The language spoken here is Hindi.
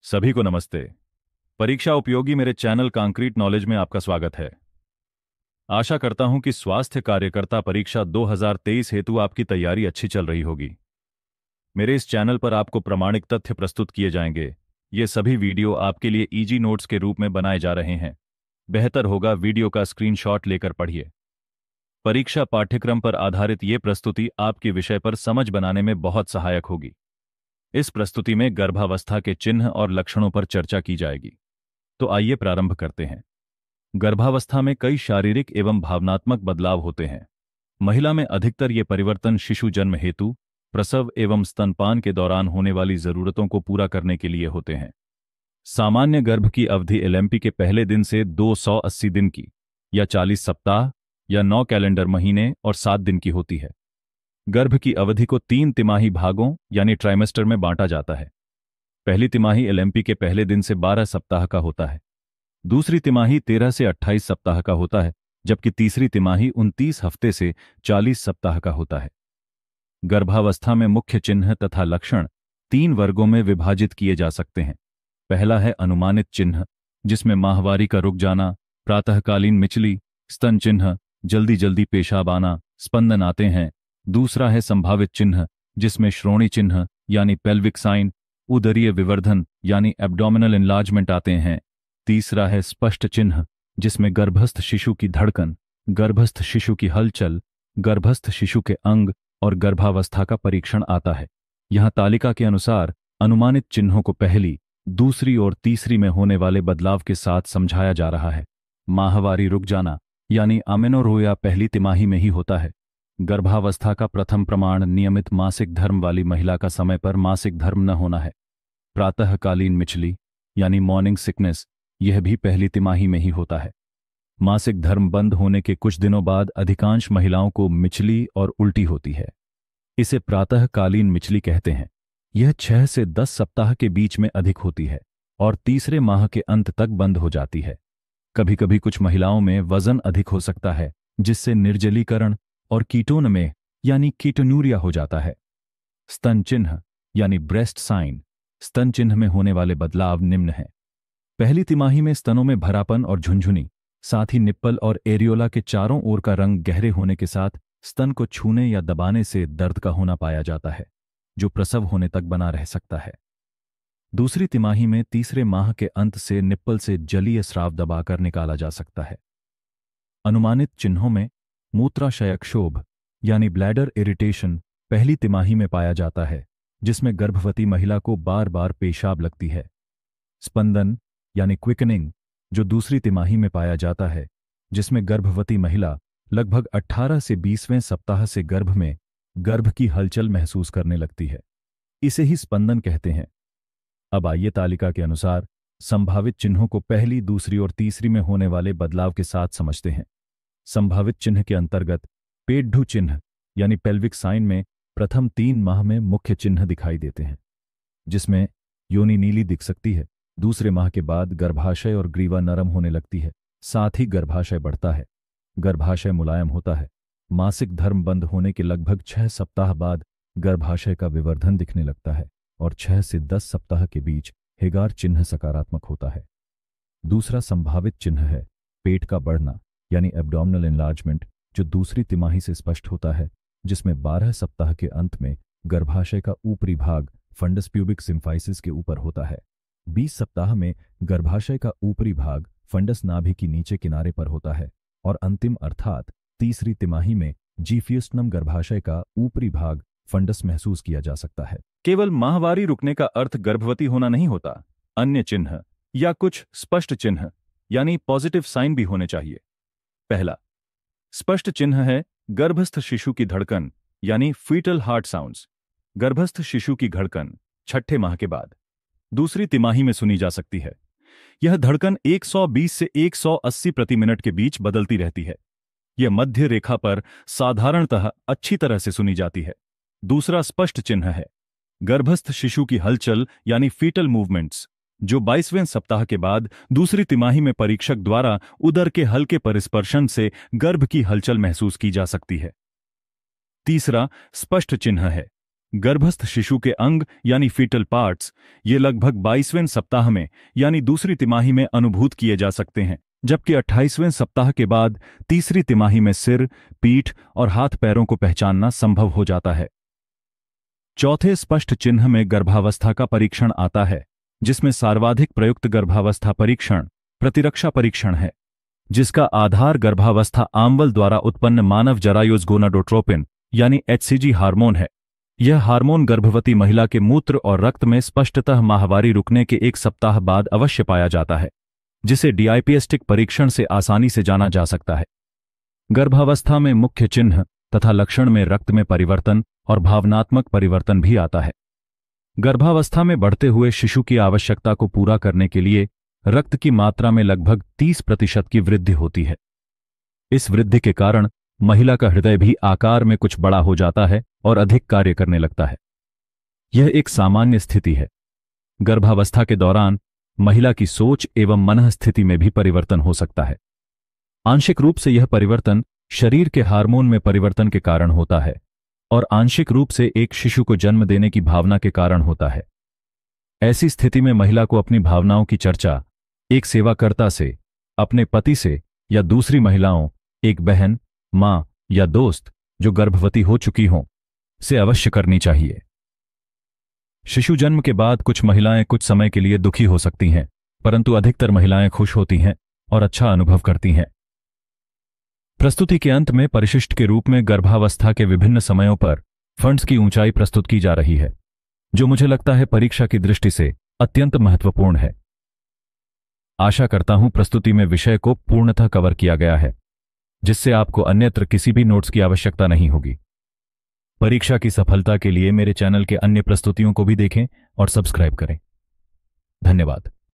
सभी को नमस्ते। परीक्षा उपयोगी मेरे चैनल कंक्रीट नॉलेज में आपका स्वागत है। आशा करता हूं कि स्वास्थ्य कार्यकर्ता परीक्षा 2023 हेतु आपकी तैयारी अच्छी चल रही होगी। मेरे इस चैनल पर आपको प्रामाणिक तथ्य प्रस्तुत किए जाएंगे। ये सभी वीडियो आपके लिए इजी नोट्स के रूप में बनाए जा रहे हैं। बेहतर होगा वीडियो का स्क्रीनशॉट लेकर पढ़िए। परीक्षा पाठ्यक्रम पर आधारित ये प्रस्तुति आपके विषय पर समझ बनाने में बहुत सहायक होगी। इस प्रस्तुति में गर्भावस्था के चिन्ह और लक्षणों पर चर्चा की जाएगी। तो आइए प्रारंभ करते हैं। गर्भावस्था में कई शारीरिक एवं भावनात्मक बदलाव होते हैं। महिला में अधिकतर ये परिवर्तन शिशु जन्म हेतु, प्रसव एवं स्तनपान के दौरान होने वाली जरूरतों को पूरा करने के लिए होते हैं। सामान्य गर्भ की अवधि एलएमपी के पहले दिन से 280 दिन की या 40 सप्ताह या 9 कैलेंडर महीने और 7 दिन की होती है। गर्भ की अवधि को 3 तिमाही भागों यानी ट्राइमेस्टर में बांटा जाता है। पहली तिमाही एलएमपी के पहले दिन से 12 सप्ताह का होता है। दूसरी तिमाही 13 से 28 सप्ताह का होता है, जबकि तीसरी तिमाही 29 हफ्ते से 40 सप्ताह का होता है। गर्भावस्था में मुख्य चिन्ह तथा लक्षण 3 वर्गों में विभाजित किए जा सकते हैं। पहला है अनुमानित चिन्ह, जिसमें माहवारी का रुक जाना, प्रातःकालीन मिचली, स्तन चिन्ह, जल्दी जल्दी पेशाब आना, स्पंदन आते हैं। दूसरा है संभावित चिन्ह, जिसमें श्रोणि चिन्ह यानी पेल्विक साइन, उदरीय विवर्धन यानी एब्डोमिनल एनलार्जमेंट आते हैं। तीसरा है स्पष्ट चिन्ह, जिसमें गर्भस्थ शिशु की धड़कन, गर्भस्थ शिशु की हलचल, गर्भस्थ शिशु के अंग और गर्भावस्था का परीक्षण आता है। यहां तालिका के अनुसार अनुमानित चिन्हों को पहली, दूसरी और तीसरी में होने वाले बदलाव के साथ समझाया जा रहा है। माहवारी रुक जाना यानी अमेनोरोया पहली तिमाही में ही होता है। गर्भावस्था का प्रथम प्रमाण नियमित मासिक धर्म वाली महिला का समय पर मासिक धर्म न होना है। प्रातःकालीन मिचली यानी मॉर्निंग सिकनेस, यह भी पहली तिमाही में ही होता है। मासिक धर्म बंद होने के कुछ दिनों बाद अधिकांश महिलाओं को मिचली और उल्टी होती है। इसे प्रातःकालीन मिचली कहते हैं। यह 6 से 10 सप्ताह के बीच में अधिक होती है और तीसरे माह के अंत तक बंद हो जाती है। कभी कभी कुछ महिलाओं में वजन अधिक हो सकता है, जिससे निर्जलीकरण और कीटोन में यानी कीटोन्यूरिया हो जाता है। स्तन चिन्ह यानी ब्रेस्ट साइन, स्तन चिन्ह में होने वाले बदलाव निम्न हैं। पहली तिमाही में स्तनों में भरापन और झुनझुनी, साथ ही निप्पल और एरियोला के चारों ओर का रंग गहरे होने के साथ स्तन को छूने या दबाने से दर्द का होना पाया जाता है, जो प्रसव होने तक बना रह सकता है। दूसरी तिमाही में तीसरे माह के अंत से निप्पल से जलीय स्राव दबाकर निकाला जा सकता है। अनुमानित चिन्हों में मूत्राशय क्षोभ यानी ब्लैडर इरिटेशन पहली तिमाही में पाया जाता है, जिसमें गर्भवती महिला को बार बार पेशाब लगती है। स्पंदन यानी क्विकनिंग, जो दूसरी तिमाही में पाया जाता है, जिसमें गर्भवती महिला लगभग 18 से 20वें सप्ताह से गर्भ में गर्भ की हलचल महसूस करने लगती है। इसे ही स्पंदन कहते हैं। अब आइए तालिका के अनुसार संभावित चिन्हों को पहली, दूसरी और तीसरी में होने वाले बदलाव के साथ समझते हैं। संभावित चिन्ह के अंतर्गत पेड्ढू चिन्ह यानी पेल्विक साइन में प्रथम 3 माह में मुख्य चिन्ह दिखाई देते हैं, जिसमें योनि नीली दिख सकती है। दूसरे माह के बाद गर्भाशय और ग्रीवा नरम होने लगती है, साथ ही गर्भाशय बढ़ता है, गर्भाशय मुलायम होता है। मासिक धर्म बंद होने के लगभग 6 सप्ताह बाद गर्भाशय का विवर्धन दिखने लगता है और 6 से 10 सप्ताह के बीच हेगार चिन्ह सकारात्मक होता है। दूसरा संभावित चिन्ह है पेट का बढ़ना यानी एब्डोमिनल एनलार्जमेंट, जो दूसरी तिमाही से स्पष्ट होता है, जिसमें 12 सप्ताह के अंत में गर्भाशय का ऊपरी भाग फंडस प्यूबिक सिम्फाइसिस के ऊपर होता है। 20 सप्ताह में गर्भाशय का ऊपरी भाग फंडस नाभि की नीचे किनारे पर होता है और अंतिम अर्थात तीसरी तिमाही में जीफियस्टनम गर्भाशय का ऊपरी भाग फंडस महसूस किया जा सकता है। केवल माहवारी रुकने का अर्थ गर्भवती होना नहीं होता। अन्य चिन्ह या कुछ स्पष्ट चिन्ह यानी पॉजिटिव साइन भी होने चाहिए। पहला स्पष्ट चिन्ह है गर्भस्थ शिशु की धड़कन यानी फीटल हार्ट साउंड्स। गर्भस्थ शिशु की धड़कन 6ठे माह के बाद दूसरी तिमाही में सुनी जा सकती है। यह धड़कन 120 से 180 प्रति मिनट के बीच बदलती रहती है। यह मध्य रेखा पर साधारणतः अच्छी तरह से सुनी जाती है। दूसरा स्पष्ट चिन्ह है गर्भस्थ शिशु की हलचल यानी फीटल मूवमेंट्स, जो 22वें सप्ताह के बाद दूसरी तिमाही में परीक्षक द्वारा उदर के हल्के परिस्पर्शन से गर्भ की हलचल महसूस की जा सकती है। तीसरा स्पष्ट चिन्ह है गर्भस्थ शिशु के अंग यानी फीटल पार्ट्स ये लगभग 22वें सप्ताह में यानी दूसरी तिमाही में अनुभूत किए जा सकते हैं, जबकि 28वें सप्ताह के बाद तीसरी तिमाही में सिर, पीठ और हाथ पैरों को पहचानना संभव हो जाता है। चौथे स्पष्ट चिन्ह में गर्भावस्था का परीक्षण आता है, जिसमें सर्वाधिक प्रयुक्त गर्भावस्था परीक्षण प्रतिरक्षा परीक्षण है, जिसका आधार गर्भावस्था आंवल द्वारा उत्पन्न मानव जरायुज गोनाडोट्रोपिन यानी HCG हार्मोन है। यह हार्मोन गर्भवती महिला के मूत्र और रक्त में स्पष्टतः माहवारी रुकने के 1 सप्ताह बाद अवश्य पाया जाता है, जिसे डिआईपिएस्टिक परीक्षण से आसानी से जाना जा सकता है। गर्भावस्था में मुख्य चिन्ह तथा लक्षण में रक्त में परिवर्तन और भावनात्मक परिवर्तन भी आता है। गर्भावस्था में बढ़ते हुए शिशु की आवश्यकता को पूरा करने के लिए रक्त की मात्रा में लगभग 30% की वृद्धि होती है। इस वृद्धि के कारण महिला का हृदय भी आकार में कुछ बड़ा हो जाता है और अधिक कार्य करने लगता है। यह एक सामान्य स्थिति है। गर्भावस्था के दौरान महिला की सोच एवं मन स्थिति में भी परिवर्तन हो सकता है। आंशिक रूप से यह परिवर्तन शरीर के हार्मोन में परिवर्तन के कारण होता है और आंशिक रूप से एक शिशु को जन्म देने की भावना के कारण होता है। ऐसी स्थिति में महिला को अपनी भावनाओं की चर्चा एक सेवाकर्ता से, अपने पति से या दूसरी महिलाओं, एक बहन, मां या दोस्त जो गर्भवती हो चुकी हों, से अवश्य करनी चाहिए। शिशु जन्म के बाद कुछ महिलाएं कुछ समय के लिए दुखी हो सकती हैं, परंतु अधिकतर महिलाएं खुश होती हैं और अच्छा अनुभव करती हैं। प्रस्तुति के अंत में परिशिष्ट के रूप में गर्भावस्था के विभिन्न समयों पर फंड्स की ऊंचाई प्रस्तुत की जा रही है, जो मुझे लगता है परीक्षा की दृष्टि से अत्यंत महत्वपूर्ण है। आशा करता हूं प्रस्तुति में विषय को पूर्णतः कवर किया गया है, जिससे आपको अन्यत्र किसी भी नोट्स की आवश्यकता नहीं होगी। परीक्षा की सफलता के लिए मेरे चैनल के अन्य प्रस्तुतियों को भी देखें और सब्सक्राइब करें। धन्यवाद।